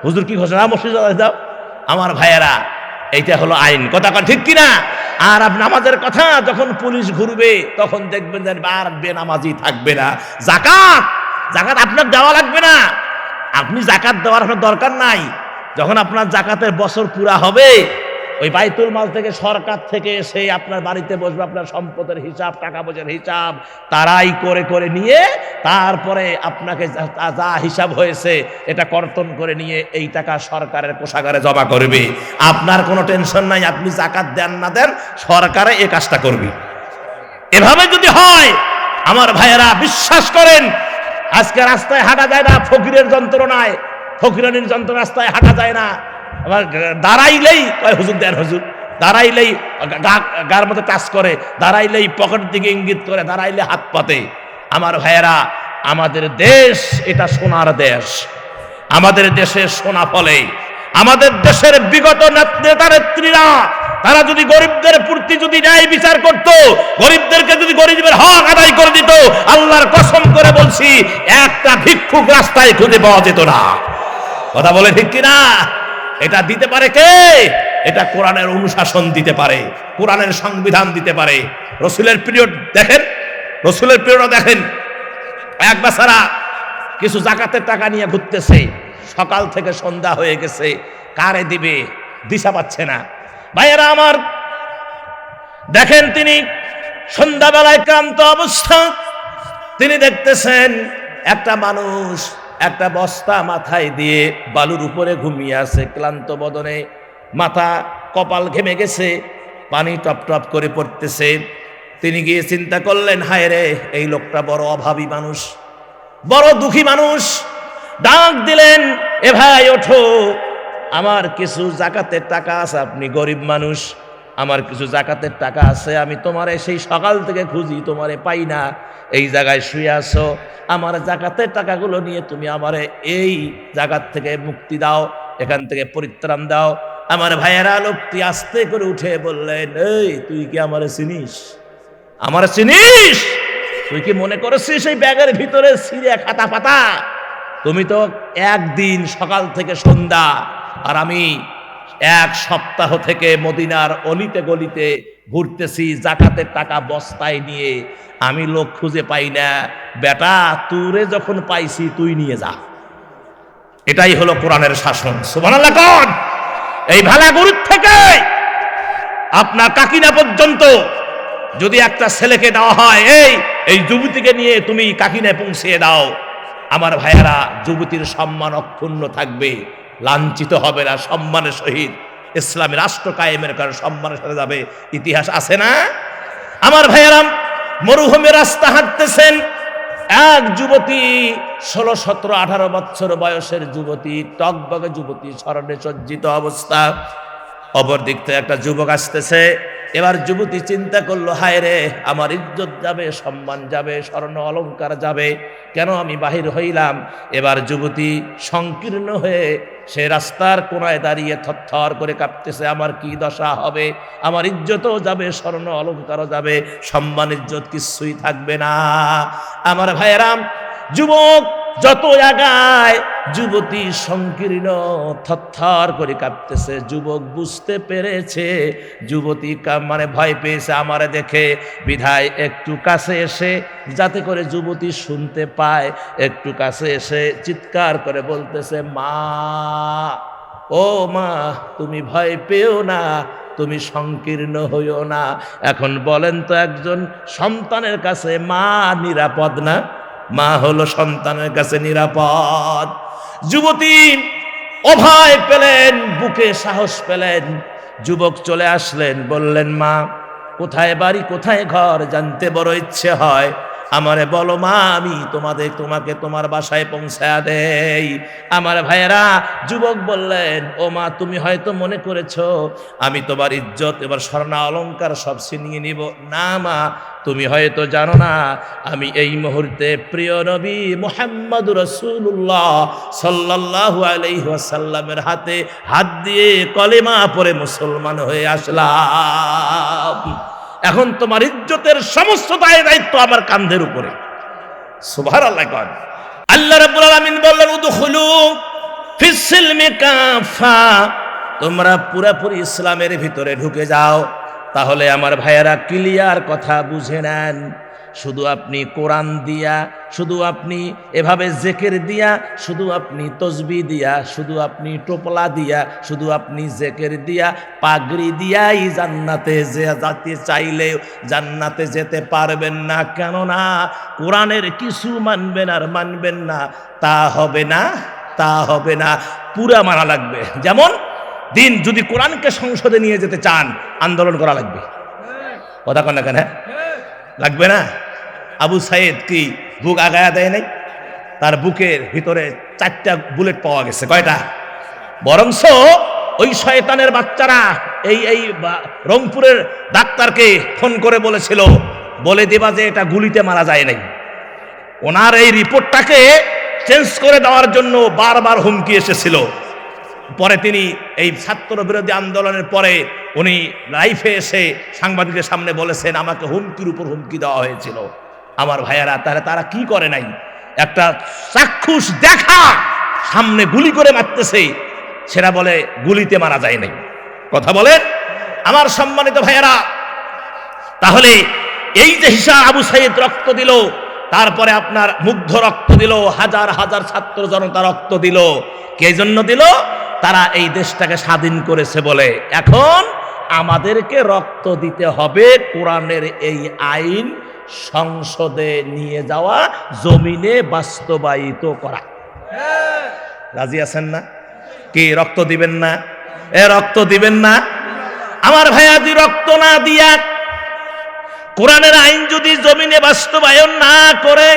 হুজুর কি ঘোষণা, মসজিদ যাও। আমার ভাইয়েরা, এইটা হলো আইন। কথা ঠিক কিনা? আর নামাজের কথা যখন পুলিশ ঘুরবে, তখন দেখবেন যে আর বেনামাজি থাকবে না। জাকাত আপনার দেওয়া লাগবে না, আপনি জাকাত দেওয়ার আপনার দরকার নাই। যখন আপনার জাকাতের বছর পুরা হবে, ওই বাইতুল মাল থেকে, সরকার থেকে এসে আপনার বাড়িতে বসবে, আপনার সম্পদের হিসাব, টাকা পয়সার হিসাব তারাই করে নিয়ে, তারপরে আপনাকে যা হিসাব হয়েছে এটা কর্তন করে নিয়ে এই টাকা সরকারের কোষাগারে জমা করবে। আপনার কোনো টেনশন নাই, আপনি জাকাত দেন না দেন, সরকারে এই কাজটা করবে। এভাবে যদি হয়, আমার ভাইয়েরা বিশ্বাস করেন, আজকে রাস্তায় হাঁটা যায় না ফকিরের যন্ত্রণায়, ফকিরানির যন্ত্র, রাস্তায় হাঁটা যায় না। আবার দাঁড়াইলেই হুজুর দেন, হুজুর দাঁড়াইলেই গার মধ্যে টাচ করে, দাঁড়াইলেই পকেট দিকে ইঙ্গিত করে, দাঁড়াইলে হাত পাতে। আমার ভাইয়েরা, আমাদের দেশ এটা সোনার দেশ, আমাদের দেশে সোনা ফলে। আমাদের দেশের বিগত নেতা নেত্রীরা, তারা যদি গরিবদের প্রতি যদি ন্যায় বিচার করত, গরিবদেরকে যদি গরিবের হক আদায় করে দিত, আল্লাহর কসম করে বলছি, একটা ভিক্ষুক রাস্তায় খুঁজে পাওয়া যেত না। কথা বলে ঠিক কিনা? এটা দিতে পারে কে? এটা কোরআনের অনুশাসন দিতে পারে, কোরআনের সংবিধান দিতে পারে। রসুলের পিরিয়ড দেখেন, এক বেচারা কিছু জাকাতের টাকা নিয়ে ঘুরতেছে, সকাল থেকে সন্ধ্যা হয়ে গেছে, কারে দিবে দিশা পাচ্ছে না। ভাইয়েরা আমার, দেখেন তিনি সন্ধ্যাবেলায় ক্লান্ত অবস্থা, তিনি দেখতেছেন একটা মানুষ একটা বস্তা মাথায় দিয়ে বালুর উপরে ঘুমিয়ে আছে, ক্লান্ত বদনে, মাথা কপাল ঘেমে গেছে, পানি টপ টপ করে পড়তেছে। তিনি গিয়ে চিন্তা করলেন, হায় রে, এই লোকটা বড় অভাবী মানুষ, বড় দুঃখী মানুষ। ডাক দিলেন, এ ভাই ওঠো, আমার কিছু জাকাতের টাকা আছে, আপনি গরিব মানুষ, আমার কিছু জাকাতের টাকা আছে, আমি তোমারে সেই সকাল থেকে খুঁজি, তোমারে পাই না, এই জায়গায় শুয়ে আছো, আমার জাকাতের টাকাগুলো নিয়ে তুমি আমারে এই জায়গার থেকে মুক্তি দাও, এখান থেকে পরিত্রাণ দাও। আমার ভাইয়েরা, লোকটি আস্তে করে উঠে বললেন, এই তুই কি আমারে চিনিস? আমারে চিনিস? তুই কি মনে করছিস এই ব্যাগের ভিতরে ছিঁড়ে খাতা পাতা? তুমি তো একদিন সকাল থেকে সন্ধ্যা, আর আমি 1 সপ্তাহ থেকে মদিনার অলিতে গলিতে ঘুরতেছি জাকাতের টাকা বস্তায় নিয়ে, আমি লোক খুঁজে পাই না। বেটা, তুরে যখন পাইছি তুই নিয়ে যা। এটাই হলো কোরআনের শাসন। সুবহানাল্লাহ কোন? এই ভালাগুড়ির থেকে আপনার কাকিনা পর্যন্ত যদি একটা ছেলেকে দেওয়া হয়, এই যুবতীকে নিয়ে তুমি কাকিনায় পৌঁছিয়ে দাও, আমার ভাইয়েরা, যুবতীর সম্মান অক্ষুণ্ণ থাকবে, লাঞ্ছিত হবে না, সম্মানের সহিত ইসলামী রাষ্ট্র কায়েমের কারণে সম্মানের সাথে যাবে। ইতিহাস আছে না? আমার ভাইয়েরা, মরুভূমি রাস্তা হাঁটতেছেন, এক যুবতী 16, 17, 18 বছর বয়সের যুবতী, টকবগে যুবতী, স্মরণে সজ্জিত অবস্থা। অপর দিক থেকে একটা যুবক আসতেছে। এবার যুবতী চিন্তা করলো, হায় রে, আমার ইজ্জত যাবে, সম্মান যাবে, স্বর্ণ অলংকার যাবে, কেন আমি বাহির হইলাম? এবার যুবতী সংকীর্ণ হয়ে সে রাস্তার কোনায় দাঁড়িয়ে থরথর করে কাঁপতেছে, আমার কি দশা হবে? আমার ইজ্জতও যাবে, স্বর্ণ অলংকারও যাবে, সম্মান ইজ্জত কিছুই থাকবে না। আমার ভাইয়েরাম, যুবক যত আগায় যুবতী সংকীর্ণ, থরথর করে কাঁপতেছে। যুবক বুঝতে পেরেছে যুবতী মানে ভয় পেয়েছে আমারে দেখে, বিধায় একটু কাছে এসে, যাতে করে যুবতী শুনতে পায়, একটু কাছে এসে চিৎকার করে বলতেছে, মা, ও মা, তুমি ভয় পেও না, তুমি সংকীর্ণ হইও না। এখন বলেন তো, একজন সন্তানের কাছে মা নিরাপদ না? মা হলো সন্তানের কাছে নিরাপদ। যুবতী অভয় পেলেন, বুকে সাহস পেলেন। যুবক চলে আসলেন, বললেন, মা, কোথায় বাড়ি, কোথায় ঘর, জানতে বড় ইচ্ছে হয়, আমারে বলো মা, আমি তোমাকে তোমার বাসায় পৌঁছায়া দেই। আমার ভাইয়েরা, যুবক বললেন, ও মা, তুমি হয়তো মনে করেছো আমি তোমার ইজ্জত, এবার স্বর্ণ অলংকার সব ছিনিয়ে নিব। না মা, তুমি হয়তো জানো না, আমি এই মুহূর্তে প্রিয় নবী মুহাম্মদুর রাসূলুল্লাহ সাল্লাল্লাহু আলাইহি ওয়াসাল্লামের হাতে হাত দিয়ে কলেমা পড়ে মুসলমান হয়ে আসলাম। এখন তোমার ইজ্জতের সমস্ত দায়িত্ব আমার কাঁধের উপরে। সুবহানাল্লাহ। আল্লাহ রাব্বুল আলামিন বললেন, উদখুলু ফিস সিলমি কাফা, তোমরা পুরোপুরি ইসলামের ভিতরে ঢুকে যাও। তাহলে আমার ভাইয়েরা, ক্লিয়ার কথা বুঝে নেন, শুধু আপনি কোরআন দিয়া, শুধু আপনি এভাবে জেকের দিয়া, শুধু আপনি তসবি দিয়া, শুধু আপনি টোপলা দিয়া, শুধু আপনি জেকের দিয়া, পাগড়ি দিয়াই জান্নাতে যেতে চাইলে জান্নাতে যেতে পারবেন না। কেননা কোরআনের কিছু মানবেন আর মানবেন না, তা হবে না, তা হবে না, পুরা মানা লাগবে। যেমন দিন, যদি কোরআনকে সংসদে নিয়ে যেতে চান, আন্দোলন করা লাগবে। কথা কন না কেন? লাগবে না? আবু সাইদ কি বুক আগায়া দেয় নাই? তার বুকের ভিতরে 4টা বুলেট পাওয়া গেছে। কয়টা? বরংস ওই শয়তানের বাচ্চারা এই রংপুরের ডাক্তারকে ফোন করে বলেছিল, বলে দেবা যে এটা গুলিতে মারা যায় নাই। ওনার এই রিপোর্টটাকে চেঞ্জ করে দেওয়ার জন্য বারবার হুমকি এসেছিল। পরে তিনি এই ছাত্র বিরোধী আন্দোলনের পরে উনি লাইফে এসে সাংবাদিকদের সামনে বলেছেন, আমাকে হুমকির উপর হুমকি দেওয়া হয়েছিল। আমার ভাইয়ারা, তাহলে তারা কি করে নাই? একটা চাক্ষুষ দেখা, সামনে গুলি করে মারতেছে, সেটা বলে গুলিতে মারা যায় নাই। কথা বলেন আমার সম্মানিত ভাইয়ারা। তাহলে এই যে হিসাব, আবু সাইদ রক্ত দিল, তারপরে আপনার মুগ্ধ রক্ত দিল, হাজার হাজার ছাত্র জনতা রক্ত দিল, কে জন্য দিল? তারা এই দেশটাকে স্বাধীন করেছে বলে। এখন আমাদেরকে রক্ত দিতে হবে কোরআনের এই আইন সংসদে নিয়ে যাওয়া, জমিনে বাস্তবায়িত করা। রাজি আছেন না? কি রক্ত দিবেন না? রক্ত দিবেন না? আমার ভাইয়াদি, রক্ত না দিয়া কোরআনের আইন যদি জমিনে বাস্তবায়ন না করে,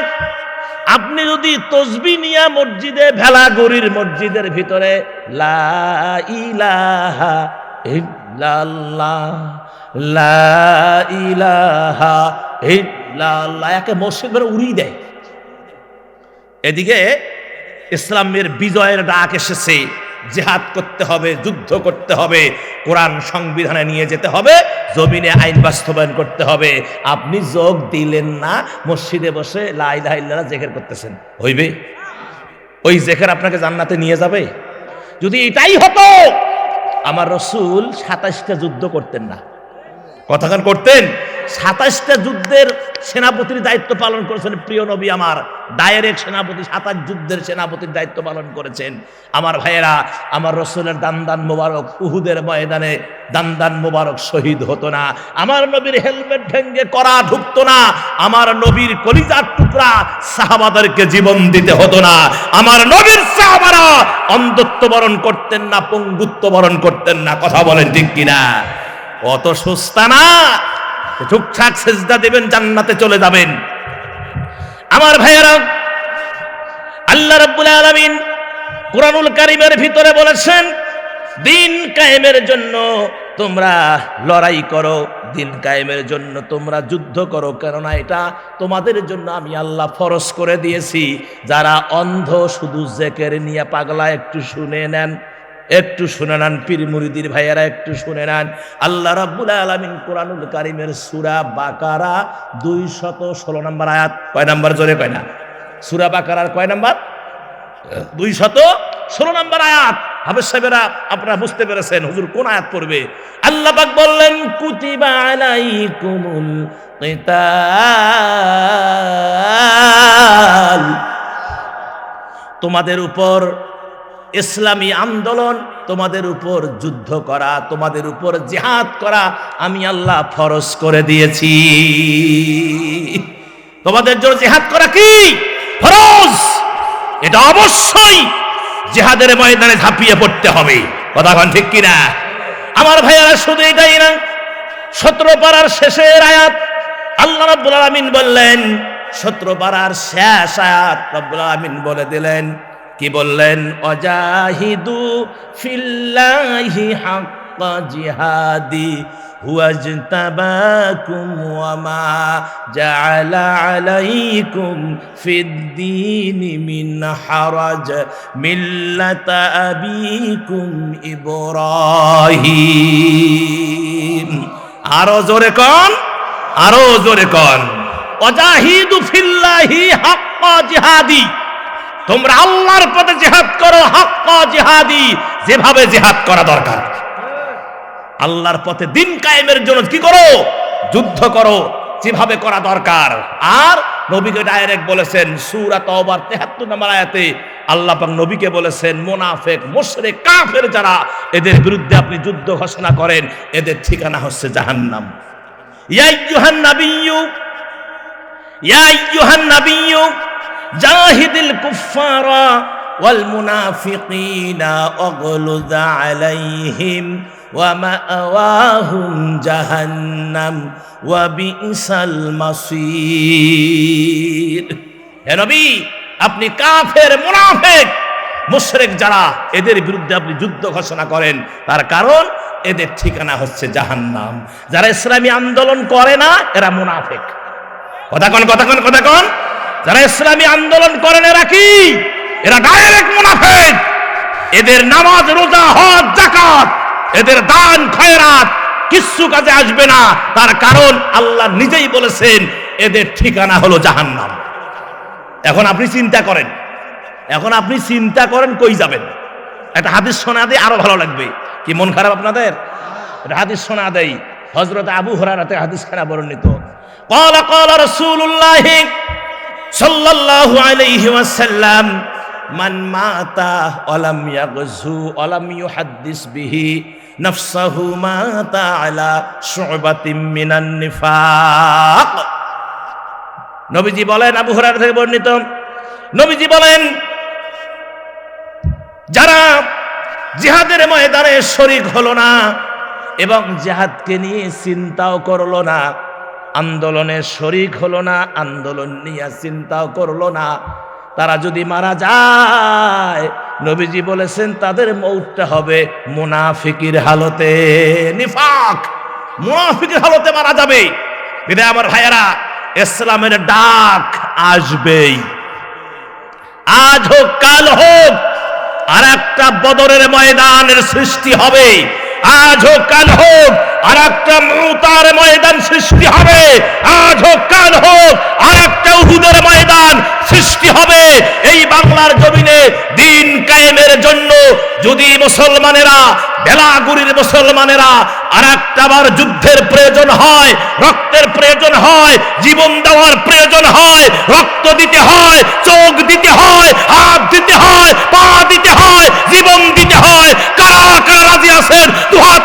আপনি যদি তসবি নিয়া মসজিদে, ভেলাগুড়ির মসজিদের ভিতরে লা ইলাহা ইল্লাল্লাহ, লা ইলাহা ইল্লাল্লাহ একে মসজিদ ভরে উড়িয়ে দেয়, এদিকে ইসলামের বিজয়ের ডাক এসেছে, জিহাদ করতে হবে, যুদ্ধ করতে হবে, কোরআন সংবিধানে নিয়ে যেতে হবে, জমিনে আইন বাস্তবায়ন করতে হবে। আপনি যোগ দিলেন না, মসজিদে বসে লা ইলাহা ইল্লাল্লাহ জিকির করতেছেন, হইবে? ওই জিকির আপনাকে জান্নাতে নিয়ে যাবে? যদি এটাই হতো, আমার রাসূল 27টা যুদ্ধ করতেন না। কথাখান করতেন? 27টা যুদ্ধের সেনাপতির দায়িত্ব পালন করেছেন প্রিয় নবী আমার, ডাইরেক্ট সেনাপতি, 27 যুদ্ধের সেনাপতির দায়িত্ব পালন করেছেন। আমার ভাইয়েরা, আমার রাসূলের দান মোবারক উহুদের ময়দানে দান মোবারক শহীদ হতো না, আমার নবীর হেলমেট ভেঙে করা ঢুকতো না, আমার নবীর কলিজার টুকরা সাহাবাদেরকে জীবন দিতে হতো না, আমার নবীর সাহাবারা অন্ধত্ব বরণ করতেন না, পঙ্গুত্ব বরণ করতেন না। কথা বলেন ঠিক কিনা? অত সস্তা না, ঠিকঠাক সেজদা দেবেন, জান্নাতে চলে যাবেন। আমার ভাইয়েরা, আল্লাহ রাব্বুল আলামিন কুরআনুল কারীমের ভিতরে বলেছেন দিন কায়েমের জন্য তোমরা লড়াই করো, দিন কায়েমের জন্য তোমরা যুদ্ধ করো, কেননা এটা তোমাদের জন্য আমি আল্লাহ ফরজ করে দিয়েছি। যারা অন্ধ শুধু জিকির নিয়ে পাগলা একটু শুনে নেন, একটু শুনে নেন, পীর মুরিদির ভাইয়েরা একটু শুনে নেন। আল্লাহ রাব্বুল আলামিন কুরআনুল কারীমের সূরা বাকারা 216 নম্বর আয়াত, কয় নম্বর জোরে কয় না? সূরা বাকারার কয় নম্বর? 216 নম্বর আয়াত। হাফেজ সাহেবেরা আপনারা বুঝতে পেরেছেন হুজুর কোন আয়াত পড়বে। আল্লাহ পাক বললেন কুতিবা আলাইকুমুল কিতাল, তোমাদের উপর ইসলামী আন্দোলন, তোমাদের উপর যুদ্ধ করা, তোমাদের উপর জিহাদ করা আমি আল্লাহ ফরজ করে দিয়েছি। তোমাদের জন্য জিহাদ করা কি ফরজ, এটা অবশ্যই জিহাদের ময়দানে ঝাঁপিয়ে পড়তে হবে। কথা বলেন ঠিক কিনা? আমার ভাইয়ারা, শুধু এটাই না, 17 পারার শেষের আয়াত আল্লাহ রাব্বুল আলামিন বললেন, 17 পারার শেষ আয়াত রাব্বুল আলামিন বলে দিলেন, কি বললেন? অজাহিদু ফিল্লাহি হাক্কা জিহাদি হুয়াজতাবাকুম ওয়া মা জাআলা আলাইকুম ফিদ্দীনি মিন হারাজ মিল্লাতা আবিকুম ইব্রাহিম। আরো জোরে কোন, আরো জোরে কোন। অজাহিদু ফিল্লাহি হাক্কা জিহাদি, তোমরা আল্লাহর পথে জিহাদ করো, হাক্কা জিহাদি, যেভাবে জিহাদ করা দরকার। আল্লাহর পথে দিন কায়েমের জন্য কি করো? যুদ্ধ করো, যেভাবে করা দরকার। আর নবীকে ডাইরেক্ট বলেছেন সূরা তাওবার 73 নম্বর আয়াতে আল্লাহ পাক নবীকে বলেছেন মুনাফিক, মুশরিক, কাফের যারা, এদের বিরুদ্ধে আপনি যুদ্ধ ঘোষণা করেন, এদের ঠিকানা হচ্ছে জাহান্নাম। ইয়া আইয়ুহান নাবিয়্যু, ইয়া আইয়ুহান নাবিয়্যু জাহিদিল কুফারা ওয়াল মুনাফিকিনা ওয়াগলুয আলাইহিম ওয়া মাআওয়াহুম জাহান্নাম ওয়া বিসাল মাসীর। হে নবী, আপনি কাফের, মুনাফিক, মুশরিক যারা, এদের বিরুদ্ধে আপনি যুদ্ধ ঘোষণা করেন, তার কারণ এদের ঠিকানা হচ্ছে জাহান্নাম। যারা ইসলামী আন্দোলন করে না এরা মুনাফিক। কথা কোন, কথা কোন, কথা কোন। যারা ইসলামী আন্দোলন করেন এরা কি? এরা ডাইরেক্ট মুনাফিক। এদের নামাজ, রোজা, হজ, যাকাত, এদের দান খয়রাত কিচ্ছু কাজে আসবে না। তার কারণ আল্লাহ নিজেই বলেছেন এদের ঠিকানা হলো জাহান্নাম। এখন আপনি চিন্তা করেন, এখন আপনি চিন্তা করেন কই যাবেন। একটা হাদিস শোনা দেয়, আরো ভালো লাগবে। কি মন খারাপ আপনাদের? একটা হাদিস শোনা দেয়, হযরত আবু হুরায়রা হাদিসখানা বর্ণিত। ক্বালা ক্বালা রাসূলুল্লাহ সাল্লাল্লাহু আলাইহি ওয়াসাল্লাম মান মাতা ওয়ালাম ইয়াগজু ওয়ালাম ইউহাদ্দিস বিহি নাফসাহু মাতা আলা শুবাতিম মিনান নিফাক। নবীজি বলেন, আবু হুরায়রা থেকে বর্ণিত, নবীজি বলেন যারা জিহাদের ময়দানে শরীক হলো না এবং জিহাদকে নিয়ে চিন্তাও করলো না, আন্দোলনে শরীক হলো না, আন্দোলন নিয়ে চিন্তাও করলো না, তারা যদি মারা যায়, নবীজি বলেছেন তাদের মৌতটা হবে মুনাফিকের হালতে। নিফাক, মুনাফিকের হালতে মারা যাবে। বিধায় আমার ভাইয়েরা, ইসলামের ডাক আসবেই, আজ হোক কাল হোক। আর একটা বদরের ময়দানের সৃষ্টি হবে, আজ হোক কাল হোক। আর একটা মুতার ময়দান সৃষ্টি হবে, আজ হোক কাল হোক। আর একটা উহুদের ময়দান সৃষ্টি হবে। এই বাংলার জমিনে দিন কায়েমের জন্য যদি মুসলমানেরা, বেলাগুড়ির মুসলমানেরা আর একটাবার যুদ্ধের প্রয়োজন হয়, রক্তের প্রয়োজন হয়, জীবন দেওয়ার প্রয়োজন হয়, রক্ত দিতে হয়, চোখ দিতে হয়, হাত দিতে হয়, পা দিতে হয়, জীবন দিতে হয়, কারা কারা রাজি আছেন? দুহাত